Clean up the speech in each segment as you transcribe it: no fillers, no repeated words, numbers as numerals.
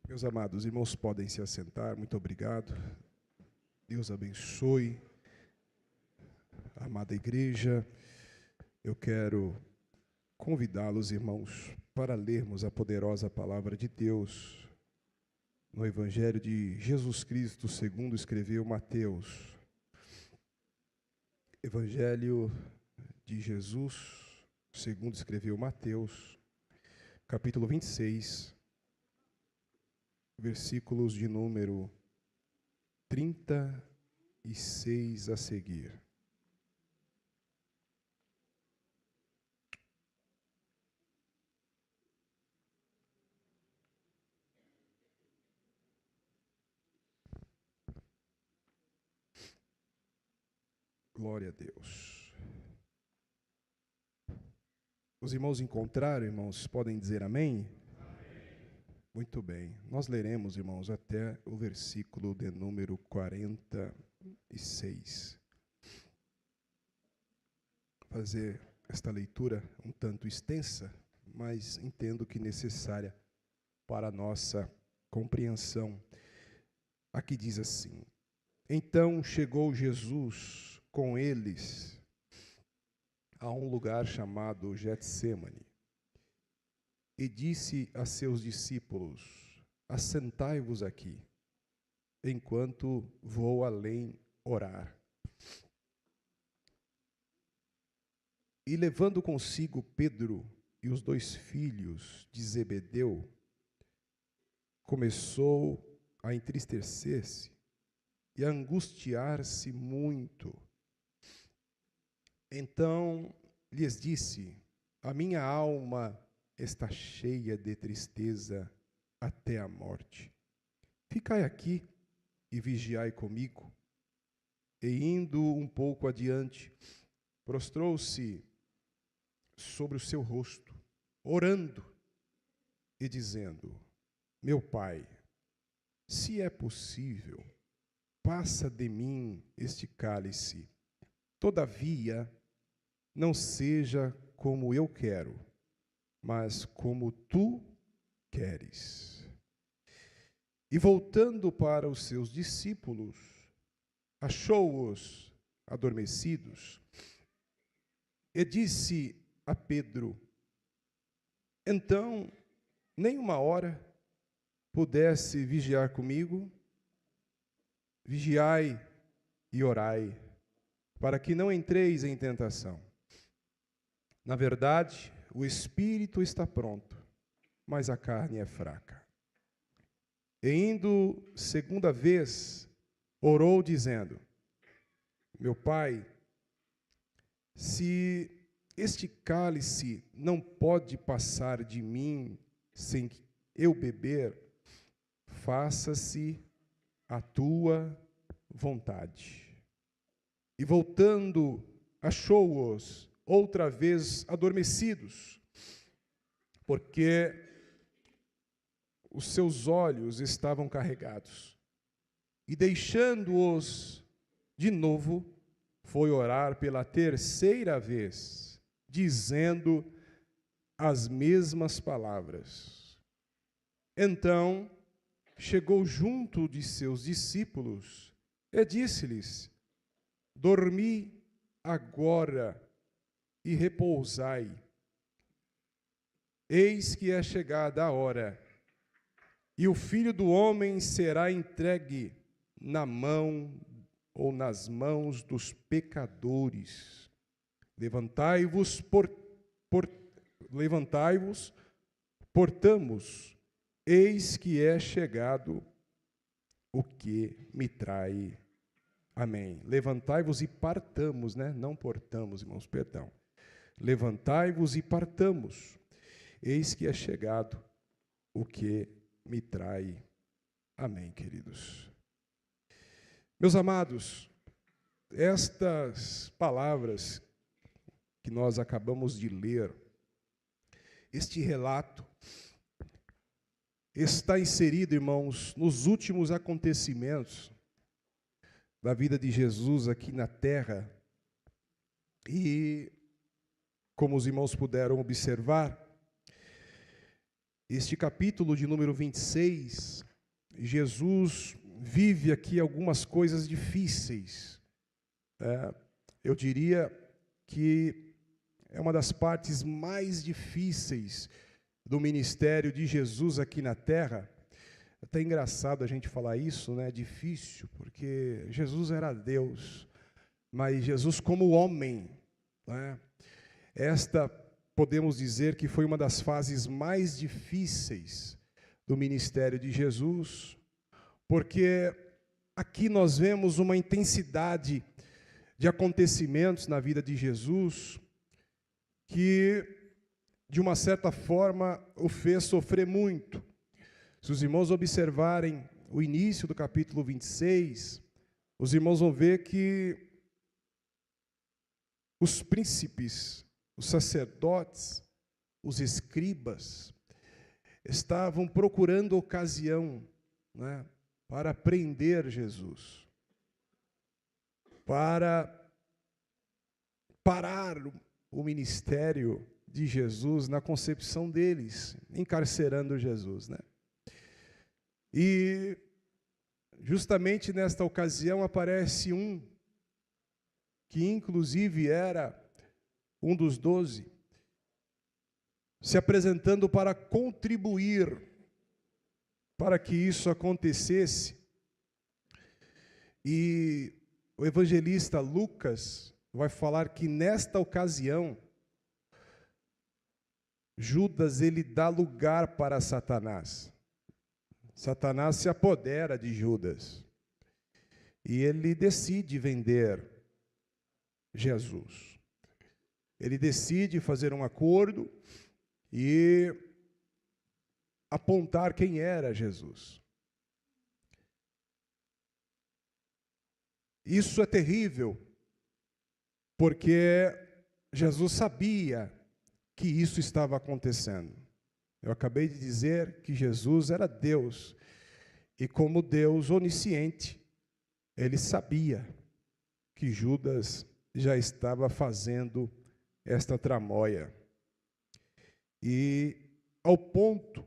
Meus amados irmãos, podem se assentar. Muito obrigado. Deus abençoe a amada igreja. Eu quero convidá-los, irmãos, para lermos a poderosa palavra de Deus no Evangelho de Jesus Cristo, segundo escreveu Mateus. Evangelho de Jesus, segundo escreveu Mateus, capítulo 26, versículos de número 36 a seguir. Glória a Deus. Os irmãos encontraram, irmãos, podem dizer amém? Muito bem. Nós leremos, irmãos, até o versículo de número 46. Fazer esta leitura um tanto extensa, mas entendo que necessária para a nossa compreensão. Aqui diz assim: Então chegou Jesus com eles a um lugar chamado Getsêmani e disse a seus discípulos: Assentai-vos aqui, enquanto vou além orar. E levando consigo Pedro e os 2 filhos de Zebedeu, começou a entristecer-se e a angustiar-se muito. Então lhes disse: A minha alma está cheia de tristeza até a morte. Ficai aqui e vigiai comigo. E indo um pouco adiante, prostrou-se sobre o seu rosto, orando e dizendo: Meu Pai, se é possível, passa de mim este cálice. Todavia, não seja como eu quero, mas como tu queres. E voltando para os seus discípulos, achou-os adormecidos e disse a Pedro: Então, nem uma hora pudesse vigiar comigo? Vigiai e orai, para que não entreis em tentação. Na verdade, o espírito está pronto, mas a carne é fraca. E indo segunda vez, orou dizendo: Meu Pai, se este cálice não pode passar de mim sem eu beber, faça-se a tua vontade. E voltando, achou-os outra vez adormecidos, porque os seus olhos estavam carregados. E deixando-os de novo, foi orar pela 3ª vez, dizendo as mesmas palavras. Então, chegou junto de seus discípulos e disse-lhes: Dormi agora e repousai. Eis que é chegada a hora, e o Filho do Homem será entregue na mão ou nas mãos dos pecadores. Levantai-vos, portamos, eis que é chegado o que me trai. Amém. Levantai-vos e partamos, né? Não portamos, irmãos, perdão. Levantai-vos e partamos, eis que é chegado o que me trai. Amém, queridos. Meus amados, estas palavras que nós acabamos de ler, este relato, está inserido, irmãos, nos últimos acontecimentos da vida de Jesus aqui na terra. E, como os irmãos puderam observar, Este capítulo de número 26, Jesus vive aqui algumas coisas difíceis. Eu diria que é uma das partes mais difíceis do ministério de Jesus aqui na terra. É até engraçado a gente falar isso, né? Difícil, porque Jesus era Deus, mas Jesus como homem, né? Esta, podemos dizer que foi uma das fases mais difíceis do ministério de Jesus, porque aqui nós vemos uma intensidade de acontecimentos na vida de Jesus que, de uma certa forma, o fez sofrer muito. Se os irmãos observarem o início do capítulo 26, os irmãos vão ver que os príncipes, os sacerdotes, os escribas, estavam procurando ocasião, né, para prender Jesus, para parar o ministério de Jesus na concepção deles, encarcerando Jesus, né? E justamente nesta ocasião aparece um que inclusive era um dos 12, se apresentando para contribuir para que isso acontecesse. E o evangelista Lucas vai falar que nesta ocasião, Judas, ele dá lugar para Satanás. Satanás se apodera de Judas e ele decide vender Jesus. Ele decide fazer um acordo e apontar quem era Jesus. Isso é terrível, porque Jesus sabia que isso estava acontecendo. Eu acabei de dizer que Jesus era Deus, e como Deus onisciente, ele sabia que Judas já estava fazendo esta tramóia. E ao ponto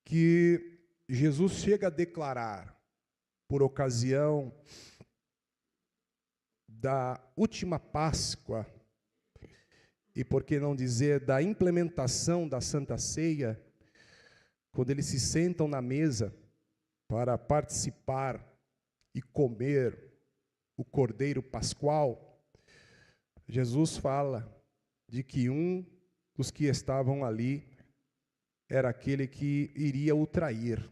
que Jesus chega a declarar, por ocasião da última Páscoa, e por que não dizer da implementação da Santa Ceia, quando eles se sentam na mesa para participar e comer o Cordeiro Pascual, Jesus fala de que um dos que estavam ali era aquele que iria o trair.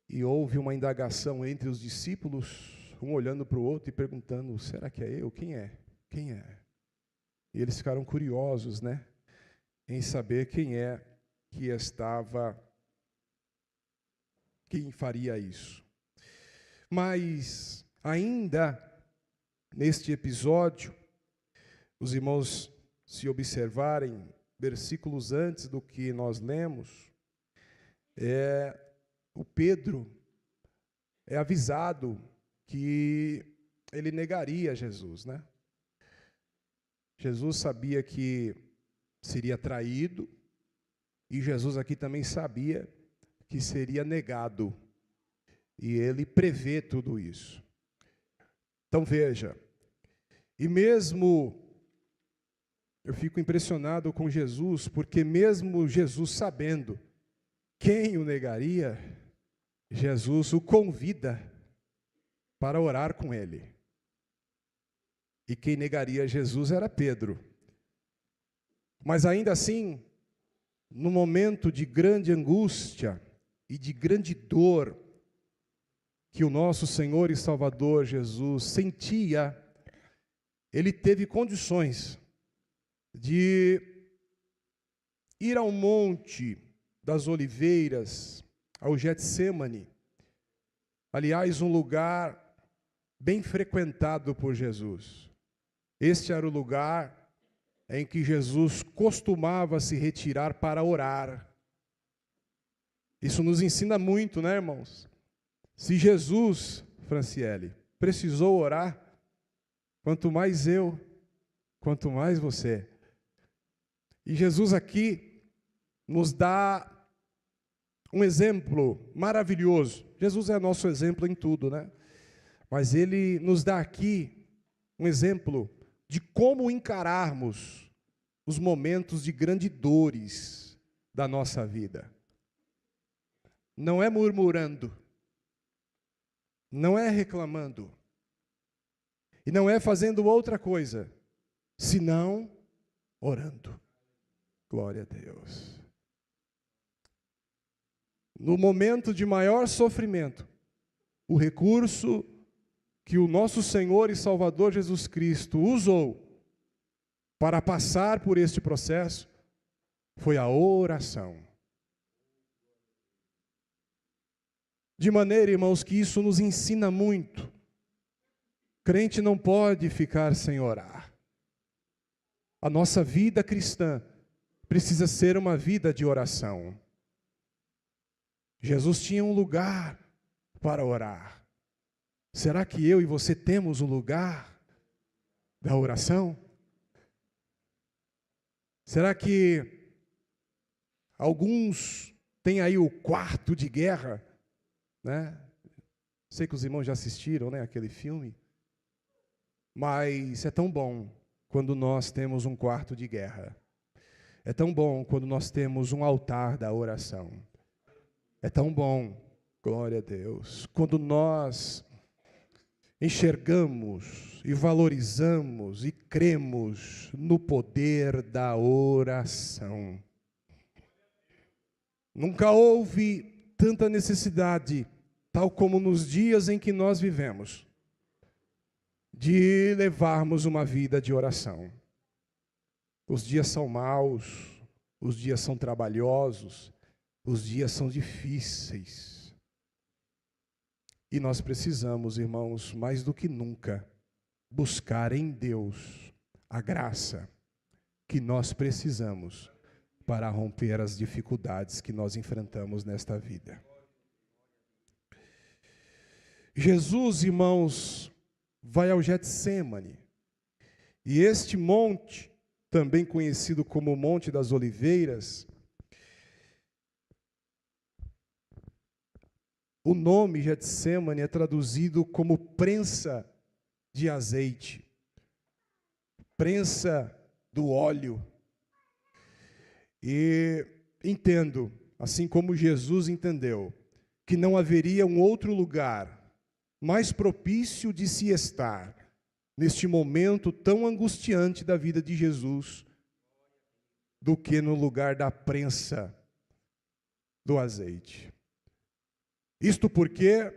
E houve uma indagação entre os discípulos, um olhando para o outro e perguntando: será que é eu? Quem é? Quem é? E eles ficaram curiosos, né, em saber quem é que estava, quem faria isso. Mas ainda neste episódio, os irmãos, se observarem versículos antes do que nós lemos, o Pedro é avisado que ele negaria Jesus, né? Jesus sabia que seria traído, e Jesus aqui também sabia que seria negado, e ele prevê tudo isso. Então veja, e mesmo eu fico impressionado com Jesus, porque mesmo Jesus sabendo quem o negaria, Jesus o convida para orar com ele. E quem negaria Jesus era Pedro. Mas ainda assim, no momento de grande angústia e de grande dor que o nosso Senhor e Salvador Jesus sentia, ele teve condições de ir ao Monte das Oliveiras, ao Getsêmani. Aliás, um lugar bem frequentado por Jesus. Este era o lugar em que Jesus costumava se retirar para orar. Isso nos ensina muito, né, irmãos? Se Jesus, Franciele, precisou orar, quanto mais eu, quanto mais você. E Jesus aqui nos dá um exemplo maravilhoso. Jesus é nosso exemplo em tudo, né? Mas ele nos dá aqui um exemplo de como encararmos os momentos de grandes dores da nossa vida. Não é murmurando, não é reclamando, e não é fazendo outra coisa, senão orando. Glória a Deus. No momento de maior sofrimento, o recurso que o nosso Senhor e Salvador Jesus Cristo usou para passar por este processo foi a oração. De maneira, irmãos, que isso nos ensina muito. Crente não pode ficar sem orar. A nossa vida cristã precisa ser uma vida de oração. Jesus tinha um lugar para orar. Será que eu e você temos um lugar da oração? Será que alguns têm aí o quarto de guerra, né? Sei que os irmãos já assistiram, né, aquele filme. Mas é tão bom quando nós temos um quarto de guerra. É tão bom quando nós temos um altar da oração. É tão bom, glória a Deus, quando nós enxergamos e valorizamos e cremos no poder da oração. Nunca houve tanta necessidade, tal como nos dias em que nós vivemos, de levarmos uma vida de oração. Os dias são maus, os dias são trabalhosos, os dias são difíceis. E nós precisamos, irmãos, mais do que nunca, buscar em Deus a graça que nós precisamos para romper as dificuldades que nós enfrentamos nesta vida. Jesus, irmãos, vai ao Getsêmani. E este monte, também conhecido como Monte das Oliveiras, o nome Getsêmani é traduzido como prensa de azeite, prensa do óleo. E entendo, assim como Jesus entendeu, que não haveria um outro lugar mais propício de se estar neste momento tão angustiante da vida de Jesus do que no lugar da prensa do azeite. Isto porque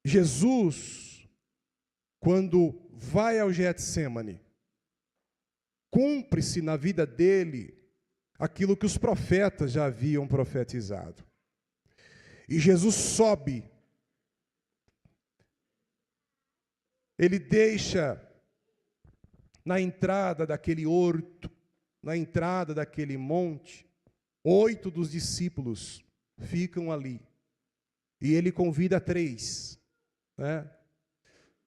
Jesus, quando vai ao Getsêmani, cumpre-se na vida dele aquilo que os profetas já haviam profetizado. E Jesus sobe. Ele deixa na entrada daquele horto, na entrada daquele monte, 8 dos discípulos ficam ali. E ele convida 3, né?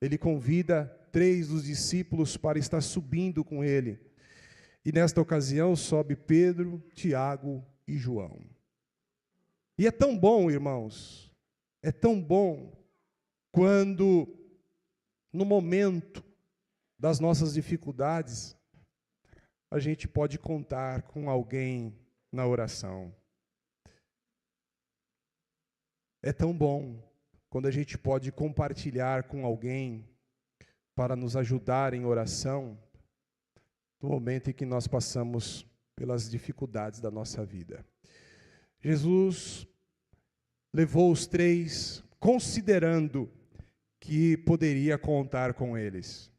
Ele convida 3 dos discípulos para estar subindo com ele. E nesta ocasião sobe Pedro, Tiago e João. E é tão bom, irmãos, é tão bom quando, no momento das nossas dificuldades, a gente pode contar com alguém na oração. É tão bom quando a gente pode compartilhar com alguém para nos ajudar em oração no momento em que nós passamos pelas dificuldades da nossa vida. Jesus levou os 3, considerando que poderia contar com eles.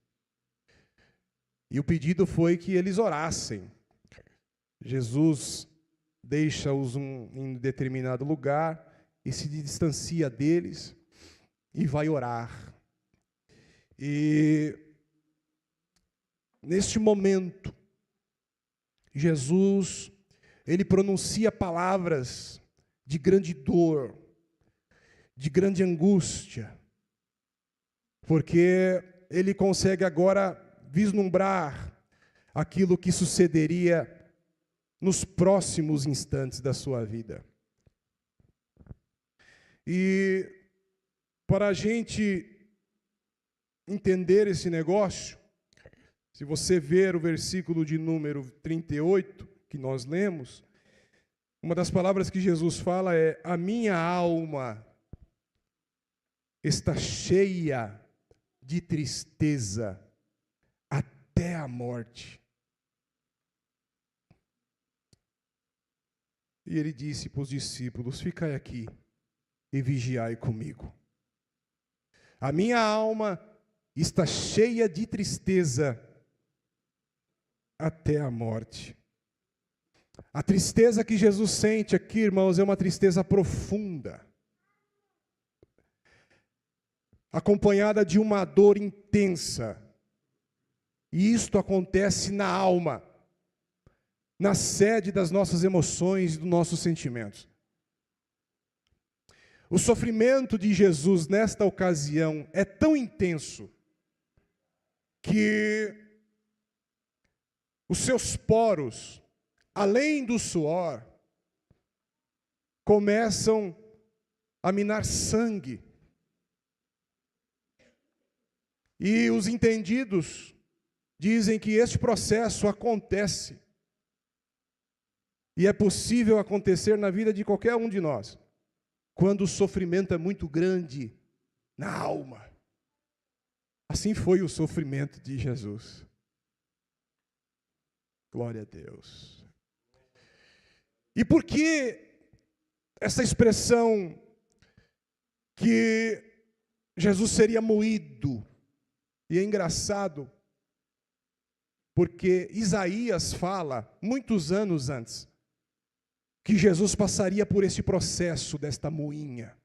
E o pedido foi que eles orassem. Jesus deixa-os em determinado lugar e se distancia deles e vai orar. E neste momento, Jesus, ele pronuncia palavras de grande dor, de grande angústia, porque ele consegue agora vislumbrar aquilo que sucederia nos próximos instantes da sua vida. E para a gente entender esse negócio, se você ver o versículo de número 38, que nós lemos, uma das palavras que Jesus fala é: a minha alma está cheia de tristeza até a morte. E ele disse para os discípulos: ficai aqui e vigiai comigo. A minha alma está cheia de tristeza até a morte. A tristeza que Jesus sente aqui, irmãos, é uma tristeza profunda, acompanhada de uma dor intensa. E isto acontece na alma, na sede das nossas emoções e dos nossos sentimentos. O sofrimento de Jesus nesta ocasião é tão intenso que os seus poros, além do suor, começam a minar sangue. E os entendidos dizem que este processo acontece, e é possível acontecer na vida de qualquer um de nós, quando o sofrimento é muito grande na alma. Assim foi o sofrimento de Jesus. Glória a Deus. E por que essa expressão que Jesus seria moído? E é engraçado, porque Isaías fala, muitos anos antes, que Jesus passaria por esse processo desta moinha.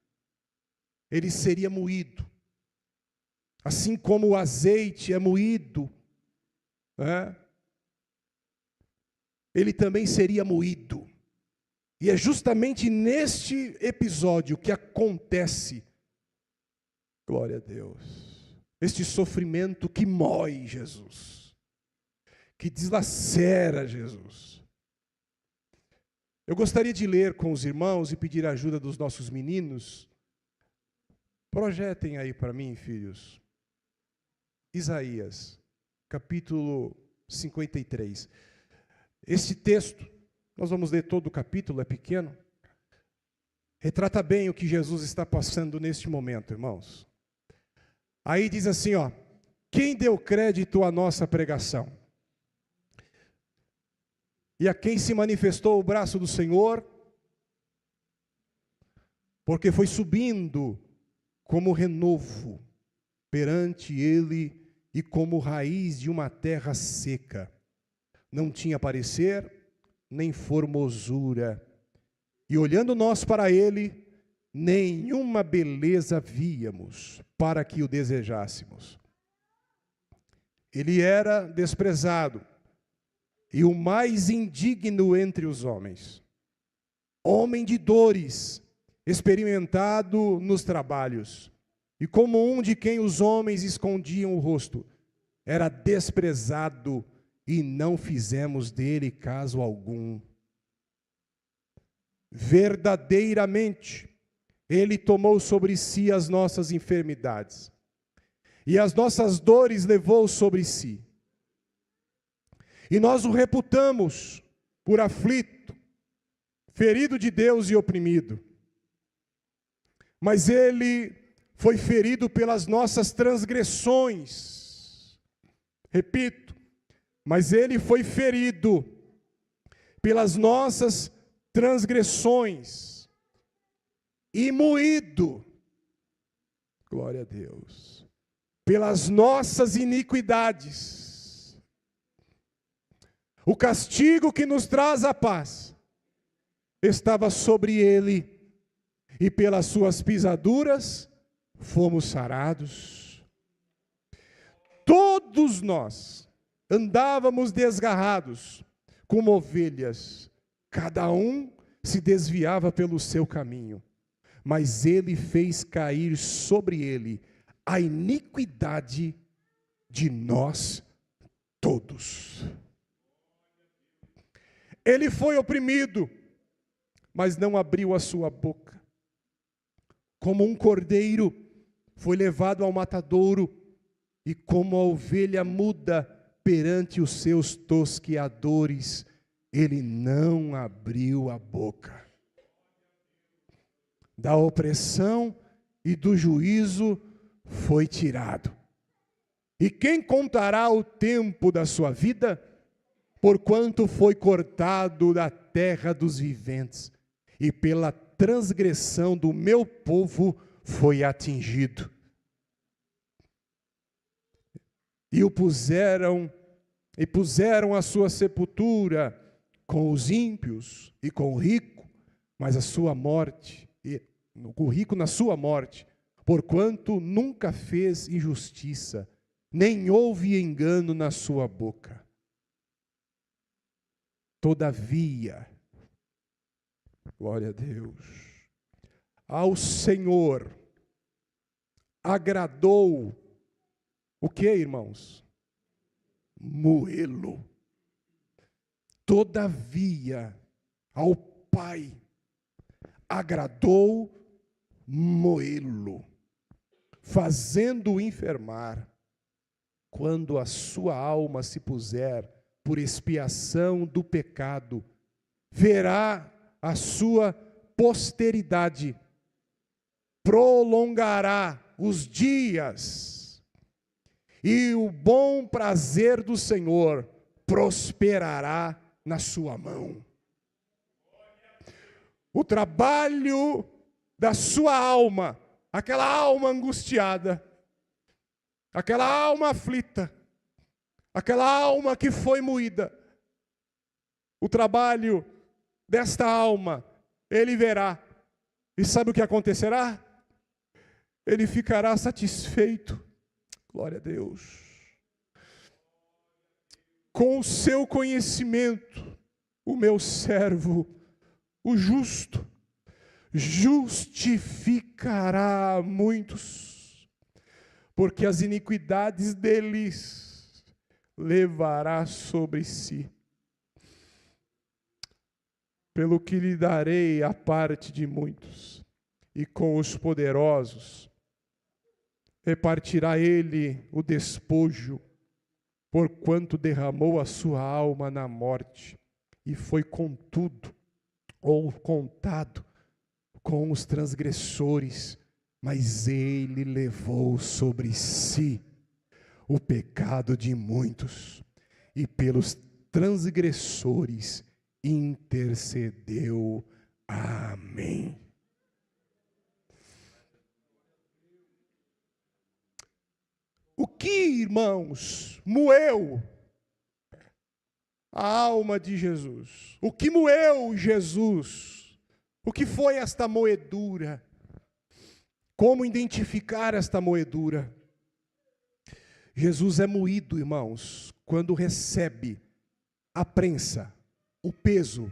Ele seria moído. Assim como o azeite é moído, né? Ele também seria moído. E é justamente neste episódio que acontece, glória a Deus, este sofrimento que mói Jesus, que deslacera Jesus. Eu gostaria de ler com os irmãos e pedir a ajuda dos nossos meninos. Projetem aí para mim, filhos. Isaías, capítulo 53. Este texto, nós vamos ler todo o capítulo, é pequeno. Retrata bem o que Jesus está passando neste momento, irmãos. Aí diz assim, ó: quem deu crédito à nossa pregação? E a quem se manifestou o braço do Senhor? Porque foi subindo como renovo perante ele e como raiz de uma terra seca. Não tinha parecer, nem formosura. E olhando nós para ele, nenhuma beleza víamos para que o desejássemos. Ele era desprezado e o mais indigno entre os homens, homem de dores, experimentado nos trabalhos, e como um de quem os homens escondiam o rosto, era desprezado e não fizemos dele caso algum. Verdadeiramente, ele tomou sobre si as nossas enfermidades, e as nossas dores levou sobre si. E nós o reputamos por aflito, ferido de Deus e oprimido. Mas ele foi ferido pelas nossas transgressões. Repito, mas ele foi ferido pelas nossas transgressões e moído, glória a Deus, pelas nossas iniquidades. O castigo que nos traz a paz estava sobre ele, e pelas suas pisaduras fomos sarados. Todos nós andávamos desgarrados, como ovelhas, cada um se desviava pelo seu caminho, mas ele fez cair sobre ele a iniquidade de nós todos. Ele foi oprimido, mas não abriu a sua boca. Como um cordeiro foi levado ao matadouro, e como a ovelha muda perante os seus tosqueadores, ele não abriu a boca. Da opressão e do juízo foi tirado. E quem contará o tempo da sua vida? Porquanto foi cortado da terra dos viventes, e pela transgressão do meu povo foi atingido. E puseram a sua sepultura com os ímpios e com o rico, mas a sua morte, o rico na sua morte, porquanto nunca fez injustiça, nem houve engano na sua boca. Todavia, glória a Deus, ao Senhor agradou o que, irmãos? Moê-lo. Todavia, ao Pai agradou moê-lo, fazendo-o enfermar, quando a sua alma se puser por expiação do pecado, verá a sua posteridade, prolongará os dias, e o bom prazer do Senhor prosperará na sua mão. O trabalho da sua alma, aquela alma angustiada, aquela alma aflita, aquela alma que foi moída, o trabalho desta alma, ele verá. E sabe o que acontecerá? Ele ficará satisfeito. Glória a Deus. Com o seu conhecimento, o meu servo, o justo, justificará muitos, porque as iniquidades deles levará sobre si. Pelo que lhe darei a parte de muitos, e com os poderosos repartirá ele o despojo, porquanto derramou a sua alma na morte, e foi contudo, ou contado, com os transgressores, mas ele levou sobre si o pecado de muitos, e pelos transgressores intercedeu. Amém. O que, irmãos, moeu a alma de Jesus? O que moeu Jesus? O que foi esta moedura? Como identificar esta moedura? Jesus é moído, irmãos, quando recebe a prensa, o peso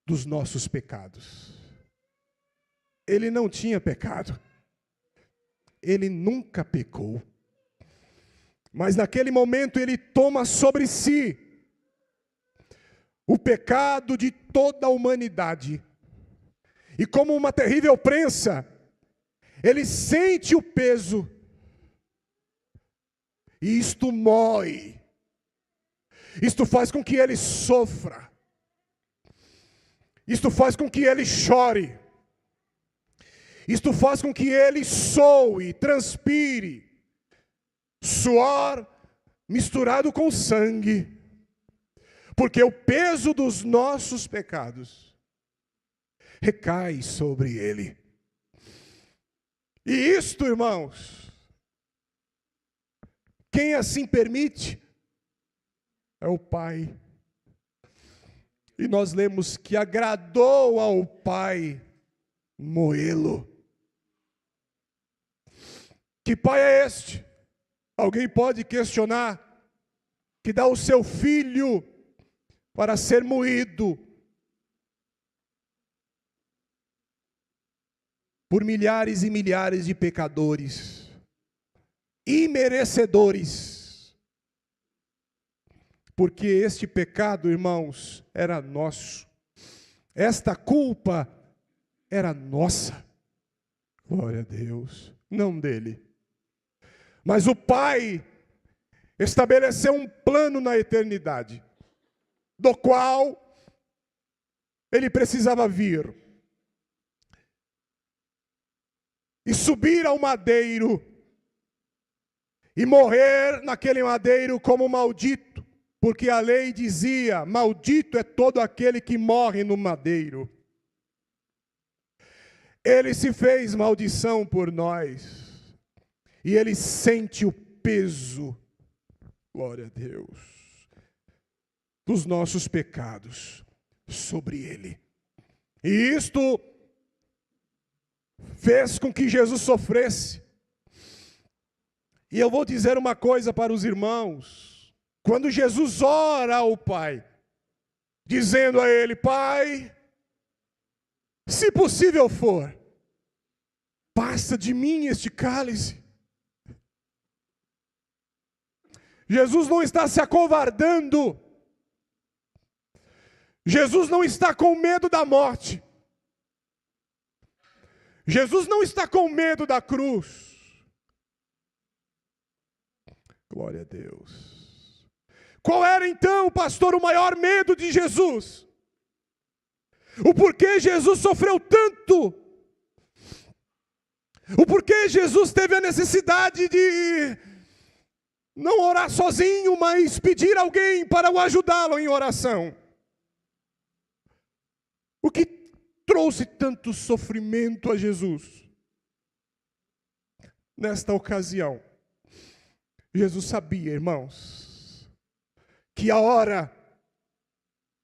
dos nossos pecados. Ele não tinha pecado. Ele nunca pecou. Mas naquele momento ele toma sobre si o pecado de toda a humanidade. E como uma terrível prensa, ele sente o peso. E isto mói. Isto faz com que ele sofra. Isto faz com que ele chore. Isto faz com que ele soe, transpire. Suor misturado com sangue. Porque o peso dos nossos pecados recai sobre ele. E isto, irmãos, quem assim permite é o Pai. E nós lemos que agradou ao Pai moê-lo. Que pai é este? Alguém pode questionar, que dá o seu filho para ser moído por milhares e milhares de pecadores, imerecedores, porque este pecado, irmãos, era nosso. Esta culpa era nossa. Glória a Deus, não dele. Mas o Pai estabeleceu um plano na eternidade, do qual ele precisava vir e subir ao madeiro e morrer naquele madeiro como maldito, porque a lei dizia: maldito é todo aquele que morre no madeiro. Ele se fez maldição por nós, e ele sente o peso, glória a Deus, dos nossos pecados sobre ele. E isto fez com que Jesus sofresse. E eu vou dizer uma coisa para os irmãos: quando Jesus ora ao Pai, dizendo a ele: Pai, se possível for, passa de mim este cálice. Jesus não está se acovardando. Jesus não está com medo da morte. Jesus não está com medo da cruz. Glória a Deus. Qual era então, pastor, o maior medo de Jesus? O porquê Jesus sofreu tanto? O porquê Jesus teve a necessidade de não orar sozinho, mas pedir alguém para o ajudá-lo em oração? O que trouxe tanto sofrimento a Jesus? Nesta ocasião, Jesus sabia, irmãos, que a hora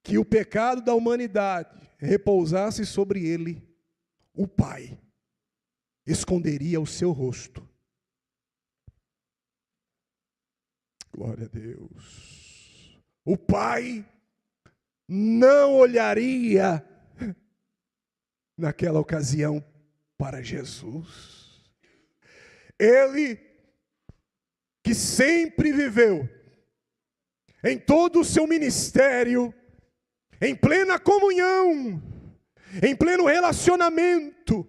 que o pecado da humanidade repousasse sobre ele, o Pai esconderia o seu rosto. Glória a Deus. O Pai não olharia naquela ocasião para Jesus. Ele que sempre viveu em todo o seu ministério, em plena comunhão, em pleno relacionamento,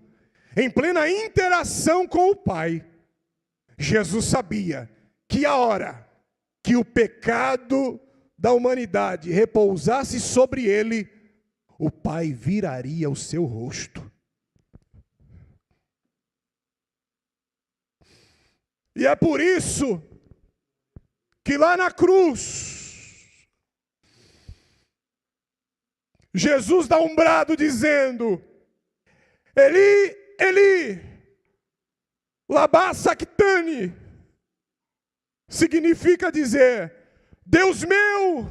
em plena interação com o Pai, Jesus sabia que a hora que o pecado da humanidade repousasse sobre ele, o Pai viraria o seu rosto. E é por isso que lá na cruz, Jesus dá um brado dizendo: Eli, Eli, lama sabachthani. Significa dizer: Deus meu,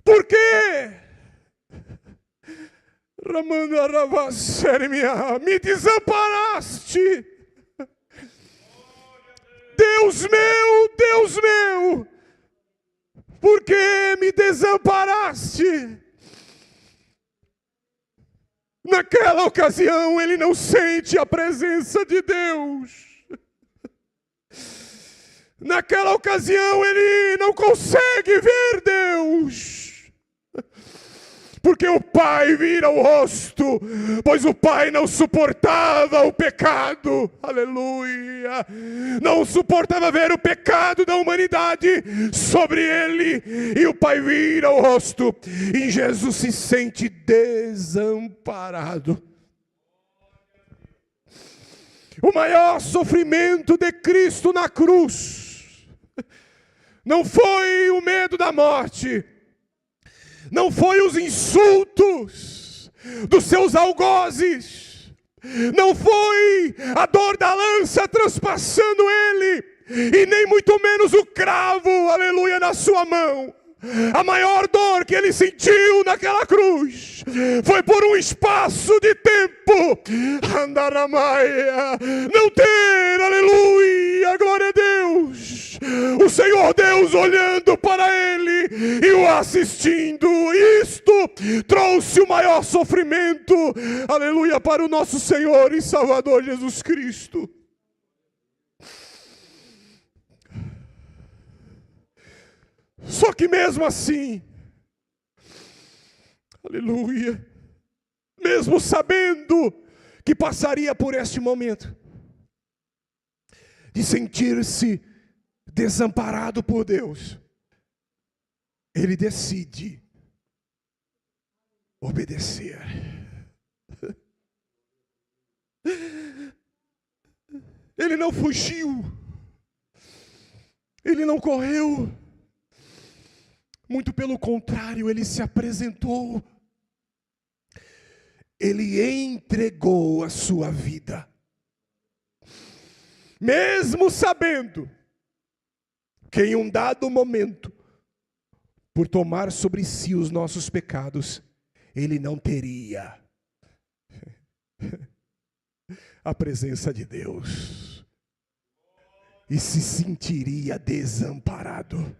por quê? Me desamparaste. Deus meu, por que me desamparaste? Naquela ocasião ele não sente a presença de Deus. Naquela ocasião ele não consegue ver Deus. Porque o Pai vira o rosto, pois o Pai não suportava o pecado, aleluia, não suportava ver o pecado da humanidade sobre ele, e o Pai vira o rosto, e Jesus se sente desamparado. O maior sofrimento de Cristo na cruz não foi o medo da morte, não foi os insultos dos seus algozes, não foi a dor da lança transpassando ele, e nem muito menos o cravo, aleluia, na sua mão. A maior dor que ele sentiu naquela cruz foi por um espaço de tempo, não ter, aleluia, glória a Deus, o Senhor Deus olhando para ele e o assistindo. Isto trouxe o maior sofrimento, aleluia, para o nosso Senhor e Salvador Jesus Cristo. Só que mesmo assim, aleluia, mesmo sabendo que passaria por este momento de sentir-se desamparado por Deus, ele decide obedecer. Ele não fugiu, ele não correu, muito pelo contrário, ele se apresentou, ele entregou a sua vida, mesmo sabendo que em um dado momento, por tomar sobre si os nossos pecados, ele não teria a presença de Deus e se sentiria desamparado.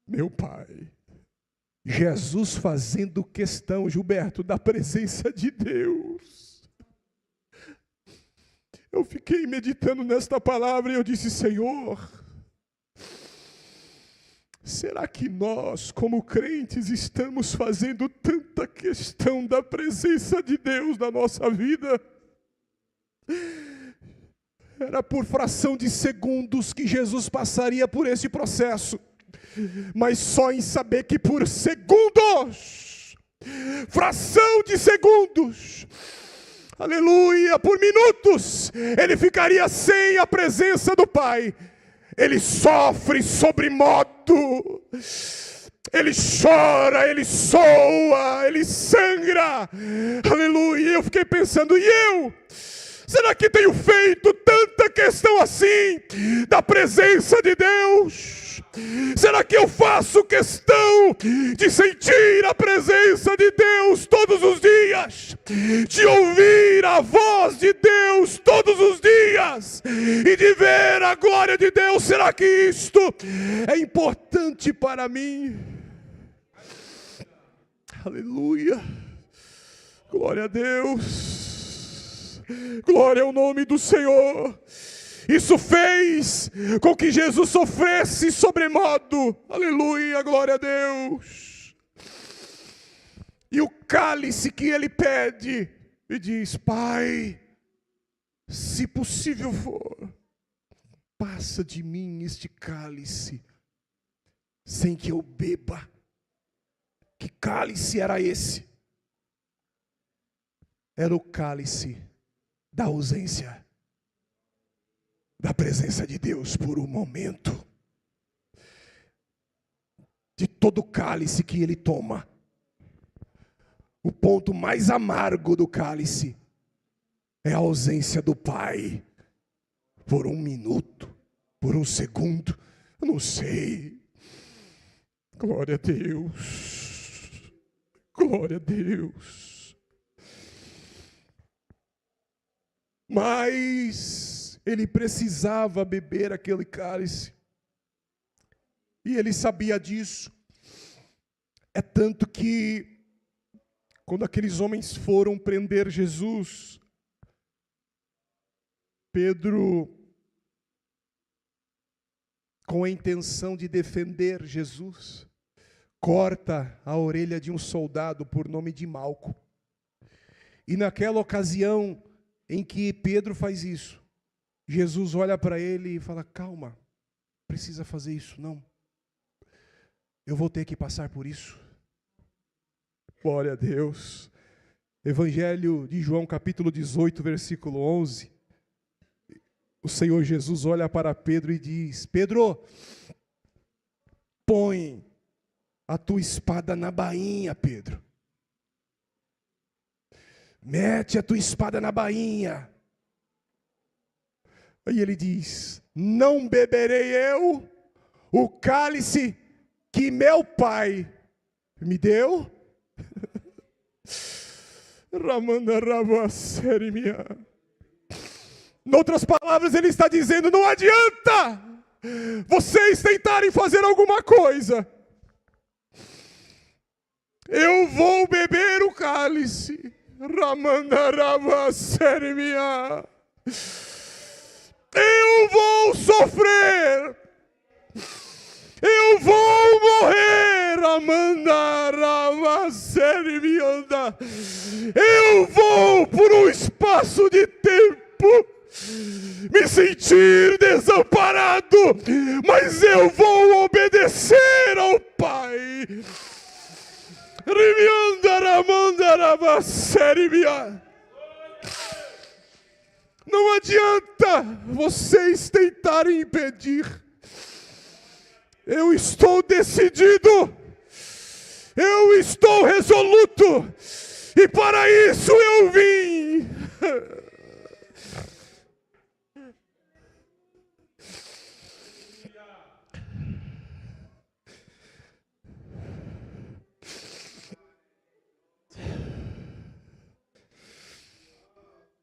Meu Pai, Jesus fazendo questão, Gilberto, da presença de Deus. Eu fiquei meditando nesta palavra e eu disse: Senhor, será que nós, como crentes, estamos fazendo tanta questão da presença de Deus na nossa vida? Era por fração de segundos que Jesus passaria por esse processo, mas só em saber que por segundos, fração de segundos, aleluia, por minutos, ele ficaria sem a presença do Pai. Ele sofre sobremodo, ele chora, ele soa, ele sangra, aleluia. Eu fiquei pensando, e eu? Será que tenho feito tanta questão assim da presença de Deus? Será que eu faço questão de sentir a presença de Deus todos os dias? De ouvir a voz de Deus todos os dias? E de ver a glória de Deus? Será que isto é importante para mim? Aleluia! Glória a Deus! Glória ao nome do Senhor! Isso fez com que Jesus sofresse sobremodo. Aleluia, glória a Deus. E o cálice que ele pede, e diz: Pai, se possível for, passa de mim este cálice, sem que eu beba. Que cálice era esse? Era o cálice da ausência da presença de Deus por um momento. De todo cálice que ele toma, o ponto mais amargo do cálice é a ausência do Pai. Por um minuto, por um segundo, eu não sei. Glória a Deus. Glória a Deus. Mas ele precisava beber aquele cálice. E ele sabia disso. É tanto que, quando aqueles homens foram prender Jesus, Pedro, com a intenção de defender Jesus, corta a orelha de um soldado por nome de Malco. E naquela ocasião em que Pedro faz isso, Jesus olha para ele e fala: calma, precisa fazer isso não. Eu vou ter que passar por isso. Glória a Deus. Evangelho de João, capítulo 18, versículo 11. O Senhor Jesus olha para Pedro e diz: Pedro, põe a tua espada na bainha, Pedro. Mete a tua espada na bainha. Aí ele diz: não beberei eu o cálice que meu Pai me deu? Em outras palavras, ele está dizendo: não adianta vocês tentarem fazer alguma coisa. Eu vou beber o cálice. Eu vou sofrer. Eu vou morrer, Amanda, Ramasseri me anda. Eu vou por um espaço de tempo me sentir desamparado, mas eu vou obedecer ao Pai. Não adianta vocês tentarem impedir. Eu estou decidido, eu estou resoluto, e para isso eu vim.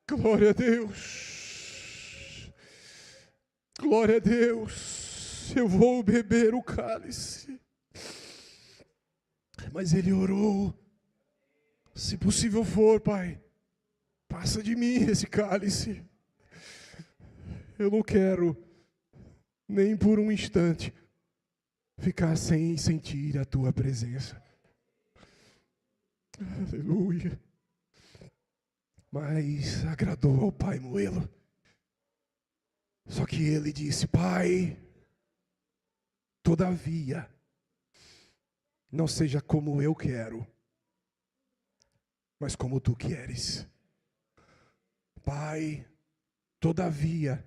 Glória a Deus, glória a Deus. Eu vou beber o cálice. Mas ele orou: se possível for, Pai, passa de mim esse cálice. Eu não quero, nem por um instante, ficar sem sentir a tua presença. Aleluia. Mas agradou ao Pai moê-lo. Só que ele disse: Pai, todavia, não seja como eu quero, mas como tu queres. Pai, todavia,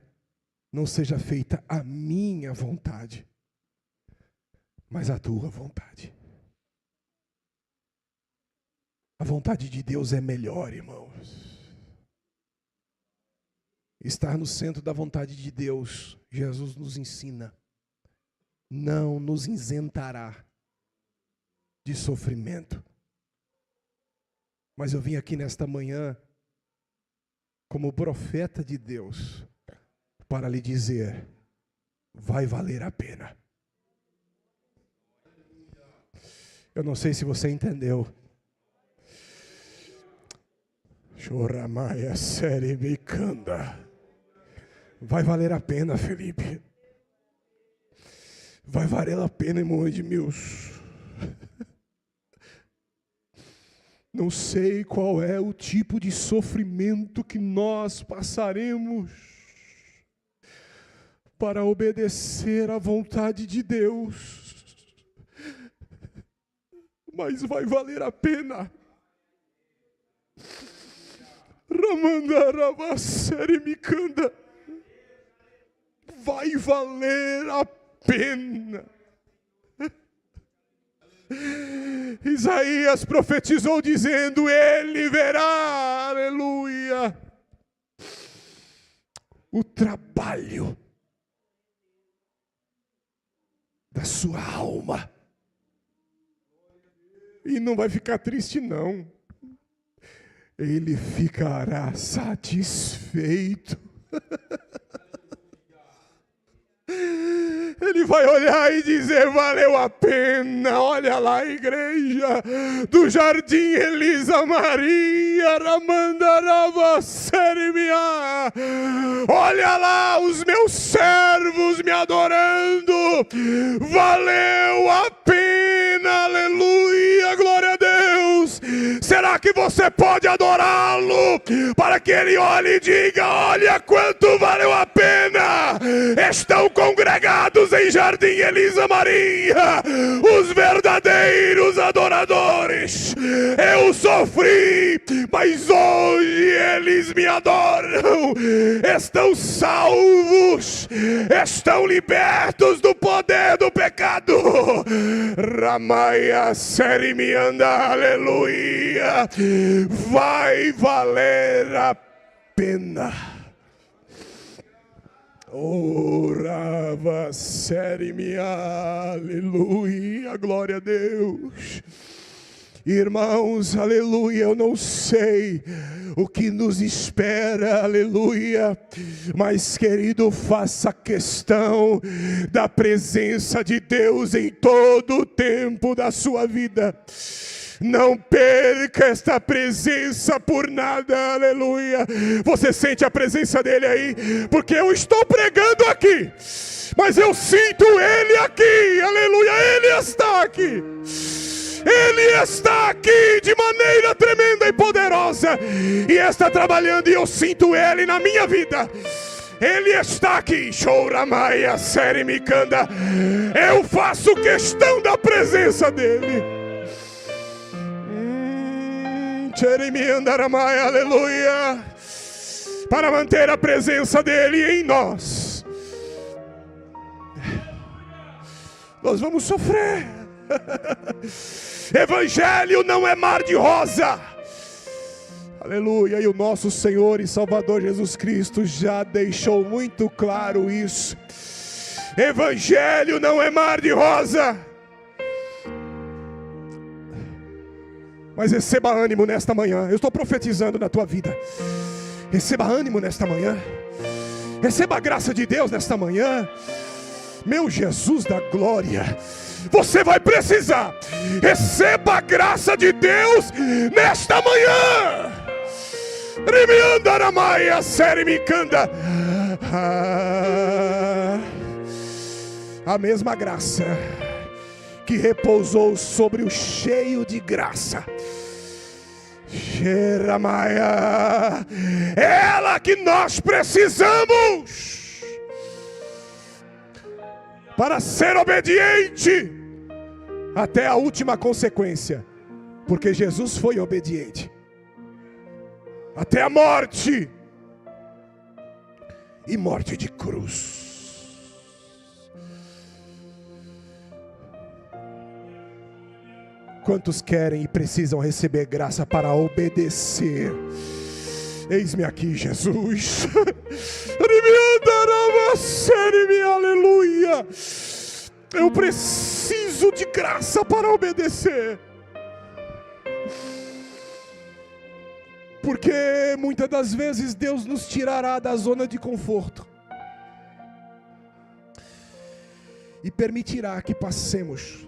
não seja feita a minha vontade, mas a tua vontade. A vontade de Deus é melhor, irmãos. Estar no centro da vontade de Deus, Jesus nos ensina, não nos isentará de sofrimento. Mas eu vim aqui nesta manhã, como profeta de Deus, para lhe dizer: vai valer a pena. Eu não sei se você entendeu. Choramaya Serebicanda. Vai valer a pena, Felipe. Vai valer a pena, irmão Edmilson. Não sei qual é o tipo de sofrimento que nós passaremos para obedecer à vontade de Deus, mas vai valer a pena. Ramandarabasserimicanda. Vai valer a pena. Isaías profetizou dizendo: ele verá, aleluia, o trabalho da sua alma. E não vai ficar triste, não. Ele ficará satisfeito. Ele vai olhar e dizer: valeu a pena. Olha lá, igreja do Jardim Elisa Maria, Ramandarava Serimia. Olha lá os meus servos me adorando. Valeu a pena, aleluia, glória a Deus. Será que você pode adorá-lo para que ele olhe e diga: olha quanto valeu a pena? Estão congregados em Jardim Elisa Maria os verdadeiros adoradores. Eu sofri, mas hoje eles me adoram. Estão salvos, estão libertos do poder do pecado. Ramaya Serimianda, aleluia. Vai valer a pena. Orava Serimia, aleluia, glória a Deus. Irmãos, aleluia, eu não sei o que nos espera, aleluia, mas querido, faça questão da presença de Deus em todo o tempo da sua vida. Não perca esta presença por nada, aleluia. Você sente a presença dele aí? Porque eu estou pregando aqui, mas eu sinto Ele aqui, aleluia, Ele está aqui. Ele está aqui de maneira tremenda e poderosa, e está trabalhando, e eu sinto Ele na minha vida. Ele está aqui, Chouramaia, Serimicanda. Eu faço questão da presença dEle. Cherimiandaramai, aleluia, para manter a presença dEle em nós. Nós vamos sofrer. Evangelho não é mar de rosa, aleluia, e o nosso Senhor e Salvador Jesus Cristo já deixou muito claro isso. Evangelho não é mar de rosa. Mas receba ânimo nesta manhã. Eu estou profetizando na tua vida. Receba ânimo nesta manhã. Receba a graça de Deus nesta manhã. Meu Jesus da glória, você vai precisar. Receba a graça de Deus nesta manhã. A mesma graça que repousou sobre o cheio de graça, ela que nós precisamos para ser obediente até a última consequência, porque Jesus foi obediente até a morte, e morte de cruz. Quantos querem e precisam receber graça para obedecer? Eis-me aqui, Jesus. Aleluia. Eu preciso de graça para obedecer. Porque muitas das vezes Deus nos tirará da zona de conforto e permitirá que passemos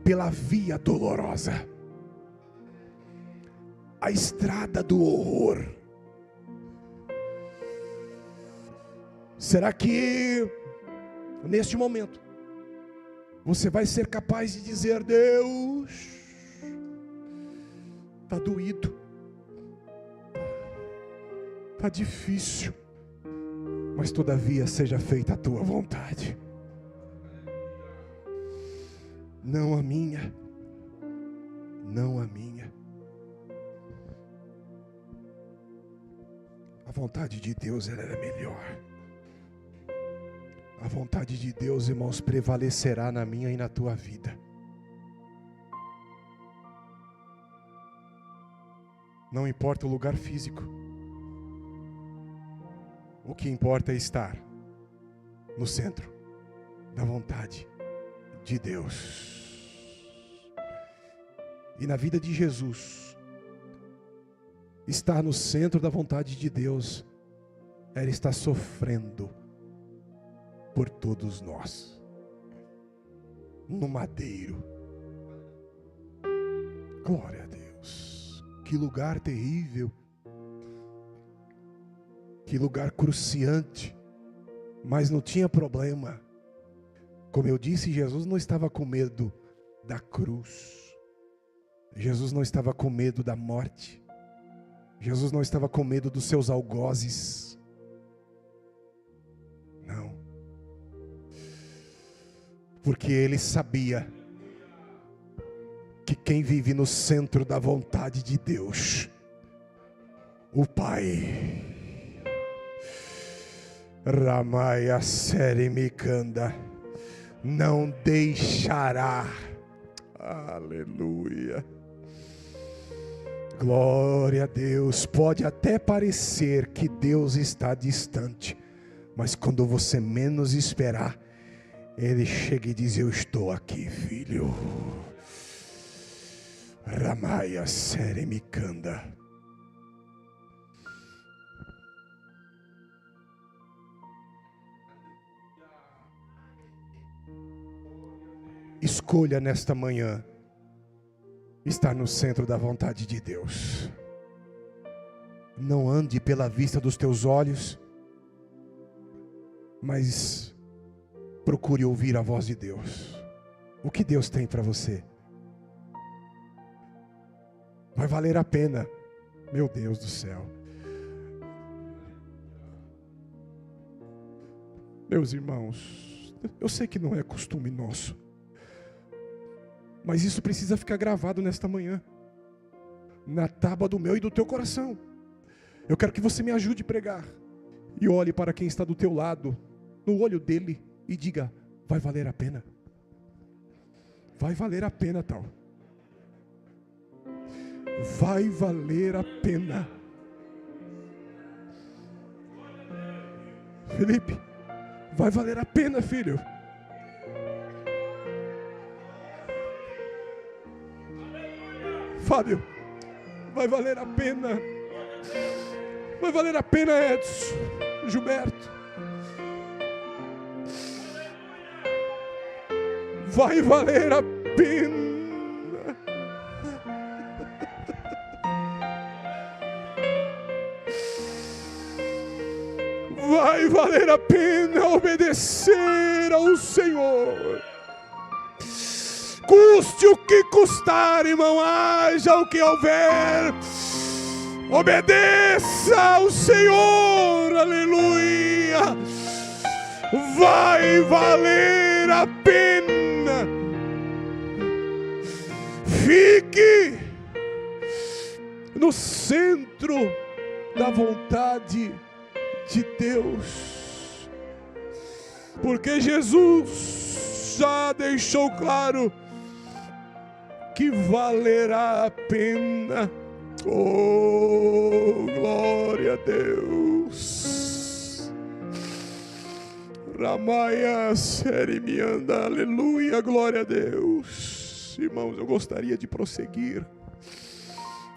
pela via dolorosa, a estrada do horror. Será que neste momento você vai ser capaz de dizer: Deus, está doído, está difícil, mas todavia seja feita a tua vontade, não a minha, não a minha. A vontade de Deus, ela é melhor. A vontade de Deus, irmãos, prevalecerá na minha e na tua vida. Não importa o lugar físico, o que importa é estar no centro da vontade de Deus. E na vida de Jesus, estar no centro da vontade de Deus era estar sofrendo por todos nós, no madeiro. Glória a Deus. Que lugar terrível, que lugar cruciante, mas não tinha problema. Como eu disse, Jesus não estava com medo da cruz. Jesus não estava com medo da morte. Jesus não estava com medo dos seus algozes. Não. Porque ele sabia que quem vive no centro da vontade de Deus, o Pai, Ramaya Serimikanda, não deixará. Aleluia. Glória a Deus. Pode até parecer que Deus está distante, mas quando você menos esperar, Ele chega e diz: eu estou aqui, filho. Ramaya Serimikanda. Escolha nesta manhã estar no centro da vontade de Deus. Não ande pela vista dos teus olhos, mas Procure ouvir a voz de Deus. O que Deus tem para você? Vai valer a pena. Meu Deus do céu. Meus irmãos, eu sei que não é costume nosso, mas isso precisa ficar gravado nesta manhã, na tábua do meu e do teu coração. Eu quero que você me ajude a pregar. E olhe para quem está do teu lado, no olho dele, e diga: vai valer a pena. Vai valer a pena, tal. Vai valer a pena. Felipe, vai valer a pena, filho. Fábio, vai valer a pena. Vai valer a pena, Edson, Gilberto. Vai valer a pena. Vai valer a pena obedecer ao Senhor. Custe o que custar, irmão, haja o que houver, obedeça ao Senhor, aleluia. Vai valer a pena. Fique no centro da vontade de Deus, porque Jesus já deixou claro que valerá a pena. Oh, glória a Deus. Ramaia serimianda, aleluia, glória a Deus. Irmãos, eu gostaria de prosseguir.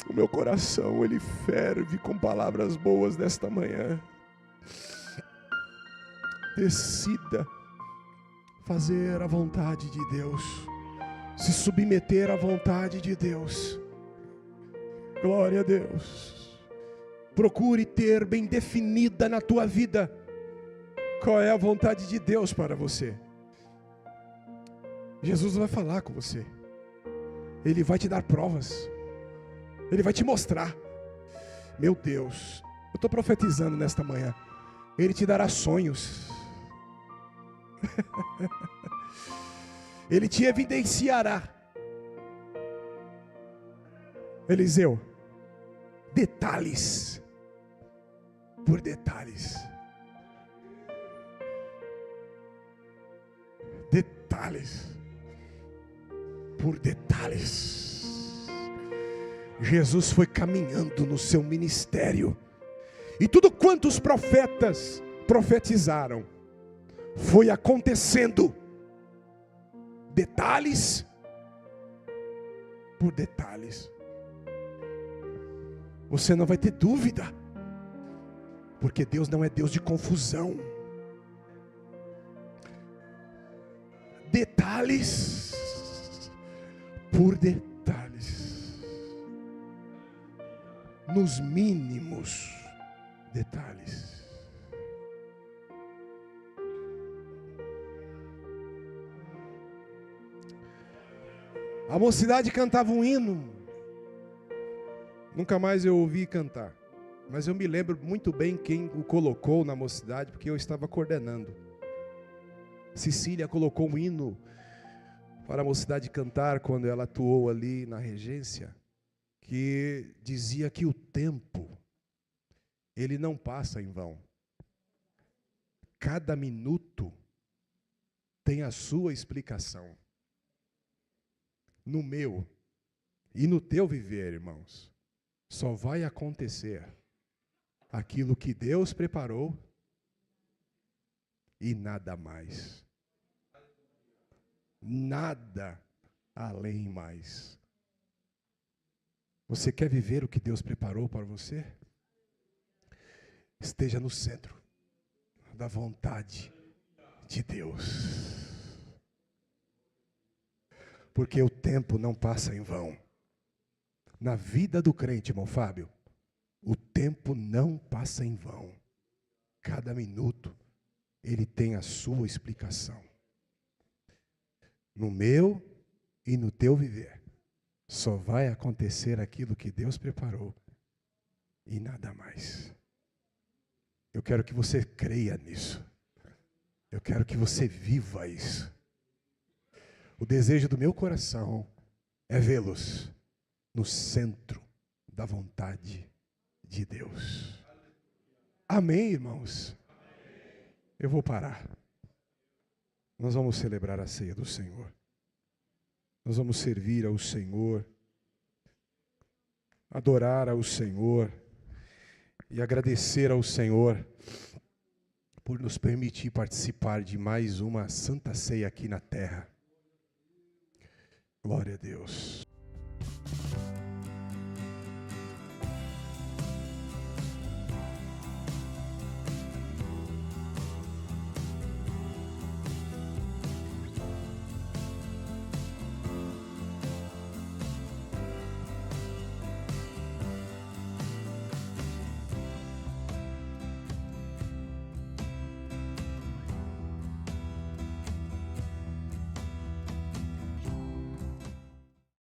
O meu coração, ele ferve com palavras boas nesta manhã. Decida fazer a vontade de Deus, se submeter à vontade de Deus. Glória a Deus. Procure ter bem definida na tua vida qual é a vontade de Deus para você. Jesus vai falar com você. Ele vai te dar provas. Ele vai te mostrar. Meu Deus, eu estou profetizando nesta manhã. Ele te dará sonhos. Ele te evidenciará. Eliseu, detalhes por detalhes. Detalhes por detalhes. Jesus foi caminhando no seu ministério, e tudo quanto os profetas profetizaram foi acontecendo, detalhes por detalhes. Você não vai ter dúvida, porque Deus não é Deus de confusão. Detalhes por detalhes, nos mínimos detalhes. A mocidade cantava um hino. Nunca mais eu ouvi cantar, mas eu me lembro muito bem quem o colocou na mocidade, porque eu estava coordenando. Cecília colocou um hino para a mocidade cantar quando ela atuou ali na regência, que dizia que o tempo, ele não passa em vão. Cada minuto tem a sua explicação. No meu e no teu viver, irmãos, só vai acontecer aquilo que Deus preparou e nada mais. Nada além mais. Você quer viver o que Deus preparou para você? Esteja no centro da vontade de Deus. Porque o tempo não passa em vão. Na vida do crente, irmão Fábio, o tempo não passa em vão. Cada minuto, ele tem a sua explicação. no meu e no teu viver. Só vai acontecer aquilo que Deus preparou e nada mais. Eu quero que você creia nisso. Eu quero que você viva isso. O desejo do meu coração é vê-los no centro da vontade de Deus. Amém, irmãos? Eu vou parar. Nós vamos celebrar a ceia do Senhor. Nós vamos servir ao Senhor, adorar ao Senhor e agradecer ao Senhor por nos permitir participar de mais uma santa ceia aqui na terra. Glória a Deus.